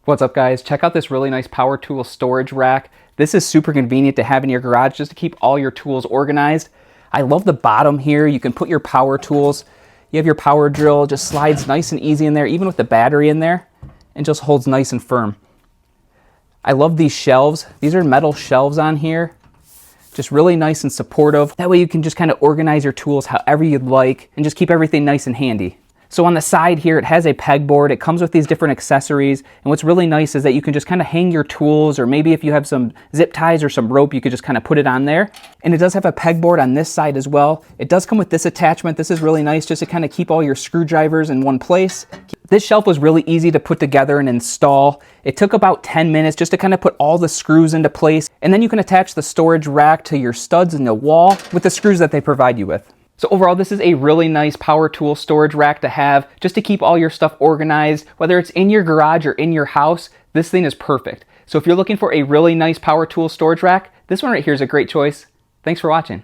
What's up guys? Check out this really nice power tool storage rack. This is super convenient to have in your garage just to keep all your tools organized. I love the bottom here. You can put your power tools. You have your power drill, just slides nice and easy in there, even with the battery in there, and just holds nice and firm. I love these shelves. These are metal shelves on here. Just really nice and supportive. That way you can just kind of organize your tools however you'd like and just keep everything nice and handy. So on the side here, it has a pegboard. It comes with these different accessories. And what's really nice is that you can just kind of hang your tools, or maybe if you have some zip ties or some rope, you could just kind of put it on there. And it does have a pegboard on this side as well. It does come with this attachment. This is really nice just to kind of keep all your screwdrivers in one place. This shelf was really easy to put together and install. It took about 10 minutes just to kind of put all the screws into place. And then you can attach the storage rack to your studs in the wall with the screws that they provide you with. So overall, this is a really nice power tool storage rack to have just to keep all your stuff organized. Whether it's in your garage or in your house, this thing is perfect. So if you're looking for a really nice power tool storage rack, this one right here is a great choice. Thanks for watching.